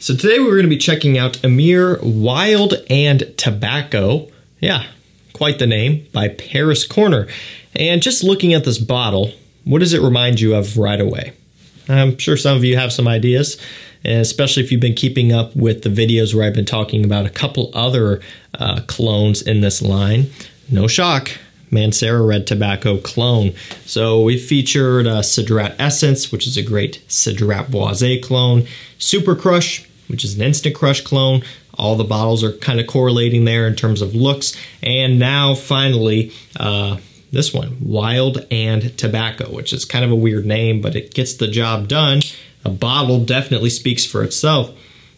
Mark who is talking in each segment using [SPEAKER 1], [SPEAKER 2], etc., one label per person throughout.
[SPEAKER 1] So today we're going to be checking out Amir Wild and Tobacco. Yeah, quite the name, by Paris Corner. And just looking at this bottle, what does it remind you of right away? I'm sure some of you have some ideas, and especially if you've been keeping up with the videos where I've been talking about a couple other clones in this line. No shock, Mancera Red Tobacco clone. So we featured Cedrat Essence, which is a great Cedrat Boisé clone. Super Crush, which is an instant crush clone. All the bottles are kind of correlating there in terms of looks. And now finally, this one, Wild and Tobacco, which is kind of a weird name, but it gets the job done. A bottle definitely speaks for itself,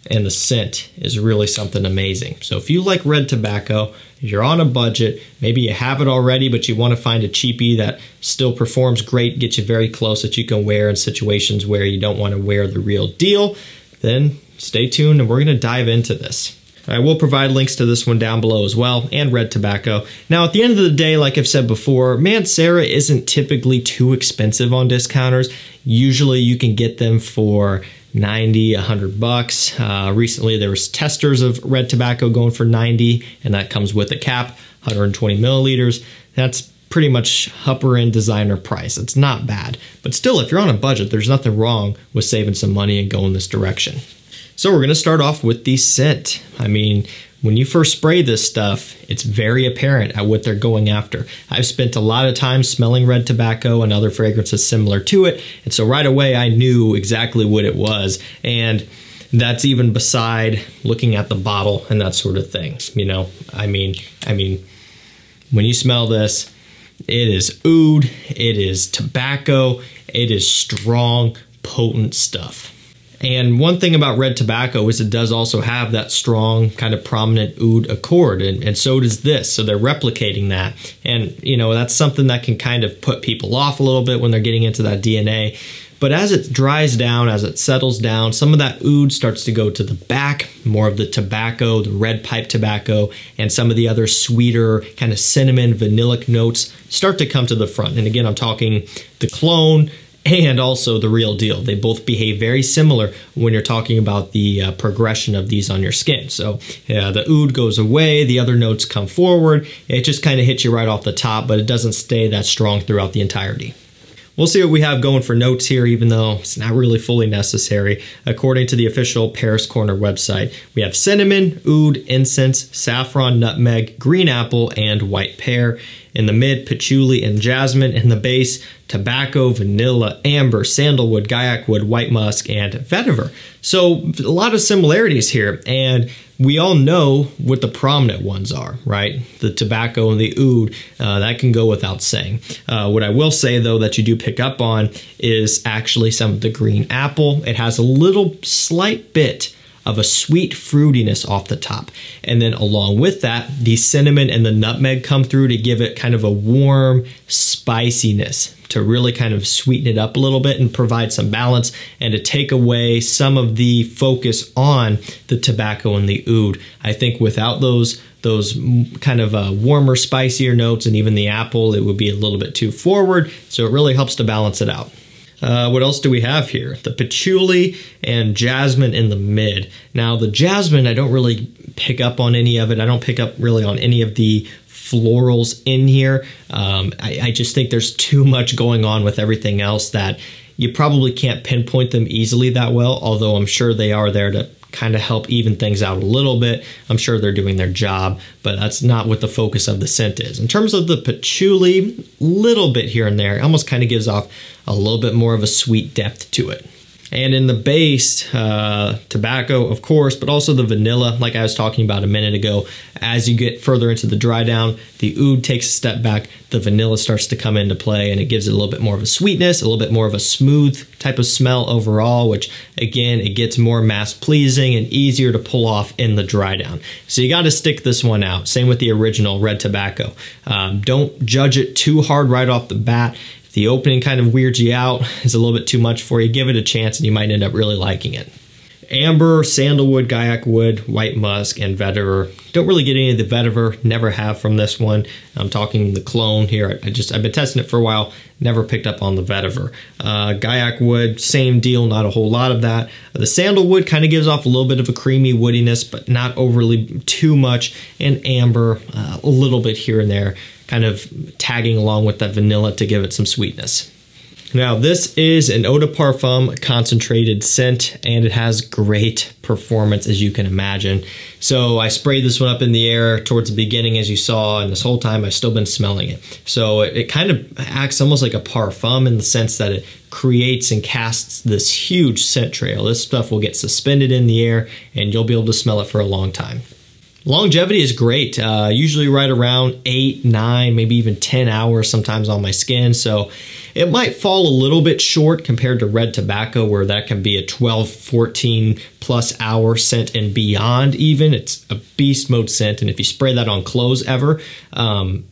[SPEAKER 1] and the scent is really something amazing. So if you like red tobacco, if you're on a budget, maybe you have it already, but you want to find a cheapie that still performs great, gets you very close, that you can wear in situations where you don't want to wear the real deal, then stay tuned and we're going to dive into this. I will provide links to this one down below as well, and red tobacco. Now, at the end of the day, like I've said before, Mancera isn't typically too expensive on discounters. Usually you can get them for 90, 100 bucks. Recently there was testers of red tobacco going for 90, and that comes with a cap, 120 milliliters. That's pretty much upper end designer price. It's not bad, but still, if you're on a budget, there's nothing wrong with saving some money and going this direction. So we're going to start off with the scent. I mean, when you first spray this stuff, it's very apparent at what they're going after. I've spent a lot of time smelling red tobacco and other fragrances similar to it, and so right away I knew exactly what it was, and that's even beside looking at the bottle and that sort of thing. You know, I mean, when you smell this, it is oud, it is tobacco, it is strong, potent stuff. And one thing about red tobacco is it does also have that strong kind of prominent oud accord, and so does this. So they're replicating that. And, you know, that's something that can kind of put people off a little bit when they're getting into that DNA. But as it dries down, as it settles down, some of that oud starts to go to the back, more of the tobacco, the red pipe tobacco, and some of the other sweeter kind of cinnamon, vanillic notes start to come to the front. And again, I'm talking the clone and also the real deal. They both behave very similar when you're talking about the progression of these on your skin. So yeah, the oud goes away, the other notes come forward. It just kind of hits you right off the top, but it doesn't stay that strong throughout the entirety. We'll see what we have going for notes here, even though it's not really fully necessary. According to the official Paris Corner website, we have cinnamon, oud, incense, saffron, nutmeg, green apple, and white pear. In the mid, patchouli and jasmine. In the base, tobacco, vanilla, amber, sandalwood, gaiac wood, white musk, and vetiver. So a lot of similarities here, and we all know what the prominent ones are, right? The tobacco and the oud, that can go without saying. What I will say, though, that you do pick up on is actually some of the green apple. It has a little slight bit of a sweet fruitiness off the top. And then along with that, the cinnamon and the nutmeg come through to give it kind of a warm spiciness, to really kind of sweeten it up a little bit and provide some balance, and to take away some of the focus on the tobacco and the oud. I think without those kind of warmer, spicier notes and even the apple, it would be a little bit too forward. So it really helps to balance it out. What else do we have here? The patchouli and jasmine in the mid. Now the jasmine, I don't really pick up on any of it. I don't pick up really on any of the florals in here. I just think there's too much going on with everything else that you probably can't pinpoint them easily that well, although I'm sure they are there to kind of help even things out a little bit. I'm sure they're doing their job, but that's not what the focus of the scent is. In terms of the patchouli, little bit here and there, it almost kind of gives off a little bit more of a sweet depth to it. And in the base, tobacco, of course, but also the vanilla, like I was talking about a minute ago. As you get further into the dry down, the oud takes a step back, the vanilla starts to come into play, and it gives it a little bit more of a sweetness, a little bit more of a smooth type of smell overall, which again, it gets more mass pleasing and easier to pull off in the dry down. So you got to stick this one out. Same with the original red tobacco. Don't judge it too hard right off the bat. If the opening kind of weirds you out, is a little bit too much for you, give it a chance and you might end up really liking it. amber, sandalwood, guaiac wood, white musk, and vetiver. Don't really get any of the vetiver, never have from this one. I'm talking the clone here. I've been testing it for a while, never picked up on the vetiver. Guaiac wood, same deal, not a whole lot of that. The sandalwood kind of gives off a little bit of a creamy woodiness, but not overly too much. And amber, a little bit here and there, kind of tagging along with that vanilla to give it some sweetness. Now, this is an eau de parfum concentrated scent, and it has great performance, as you can imagine. So I sprayed this one up in the air towards the beginning, as you saw, and this whole time I've still been smelling it. So it kind of acts almost like a parfum in the sense that it creates and casts this huge scent trail. This stuff will get suspended in the air, and you'll be able to smell it for a long time. Longevity is great, usually right around 8, 9, maybe even 10 hours sometimes on my skin. So it might fall a little bit short compared to red tobacco, where that can be a 12, 14 plus hour scent and beyond even. It's a beast mode scent, and if you spray that on clothes ever,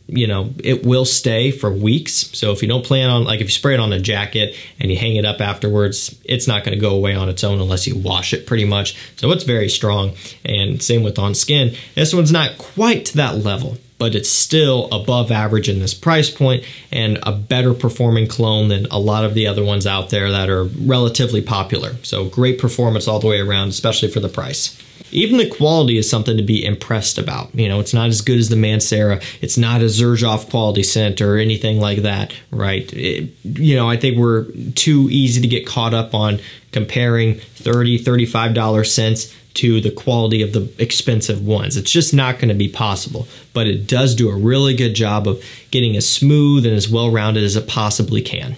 [SPEAKER 1] you know, it will stay for weeks. So if you don't plan on, like if you spray it on a jacket and you hang it up afterwards, it's not going to go away on its own unless you wash it pretty much. So it's very strong, and same with on skin. This one's not quite to that level, but it's still above average in this price point and a better performing clone than a lot of the other ones out there that are relatively popular. So great performance all the way around, especially for the price. Even the quality is something to be impressed about. You know, it's not as good as the Mancera. It's not a Xerjoff quality scent or anything like that, right? You know, I think we're too easy to get caught up on comparing $30, $35 scents to the quality of the expensive ones. It's just not going to be possible, but it does do a really good job of getting as smooth and as well-rounded as it possibly can.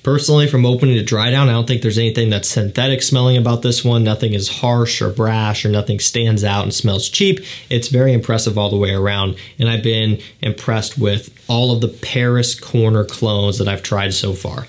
[SPEAKER 1] Personally, from opening to dry down, I don't think there's anything that's synthetic smelling about this one. Nothing is harsh or brash, or nothing stands out and smells cheap. It's very impressive all the way around, and I've been impressed with all of the Paris Corner clones that I've tried so far.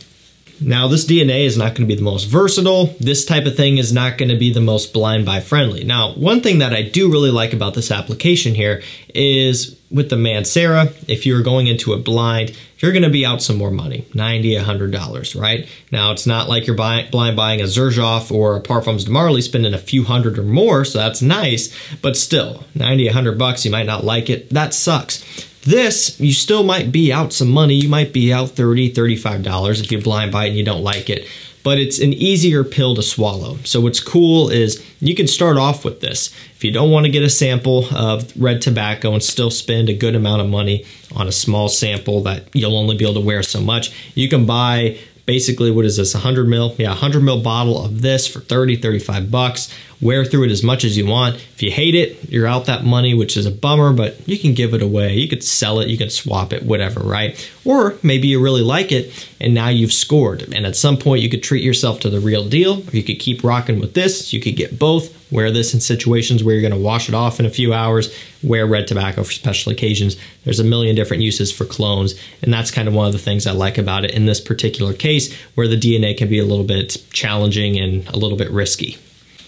[SPEAKER 1] Now, this DNA is not going to be the most versatile. This type of thing is not going to be the most blind buy friendly. Now, one thing that I do really like about this application here is with the Mancera, if you're going into a blind, you're going to be out some more money, $90, $100, right? Now, it's not like you're blind buying a Xerjoff or a Parfums de Marly, spending a few hundred or more, so that's nice, but still, $90, $100, you might not like it. That sucks. This, you still might be out some money. You might be out $30, $35 if you blind buy it and you don't like it. But it's an easier pill to swallow. So what's cool is you can start off with this. If you don't want to get a sample of red tobacco and still spend a good amount of money on a small sample that you'll only be able to wear so much, you can buy basically, what is this, 100 mil? Yeah, 100 mil bottle of this for $30, $35. Wear through it as much as you want. If you hate it, you're out that money, which is a bummer, but you can give it away. You could sell it, you could swap it, whatever, right? Or maybe you really like it and now you've scored. And at some point you could treat yourself to the real deal, or you could keep rocking with this. You could get both. Wear this in situations where you're going to wash it off in a few hours. Wear red tobacco for special occasions. There's a million different uses for clones, and that's kind of one of the things I like about it in this particular case, where the DNA can be a little bit challenging and a little bit risky.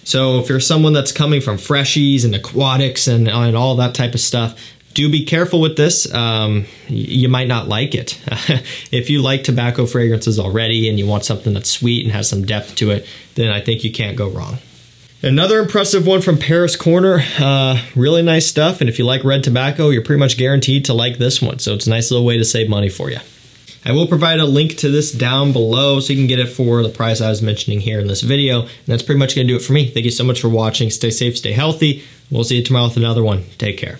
[SPEAKER 1] So if you're someone that's coming from freshies and aquatics and all that type of stuff, do be careful with this. You might not like it. If you like tobacco fragrances already and you want something that's sweet and has some depth to it, then I think you can't go wrong. Another impressive one from Paris Corner, really nice stuff, and if you like red tobacco, you're pretty much guaranteed to like this one, so it's a nice little way to save money for you. I will provide a link to this down below so you can get it for the price I was mentioning here in this video, and that's pretty much going to do it for me. Thank you so much for watching. Stay safe, stay healthy. We'll see you tomorrow with another one. Take care.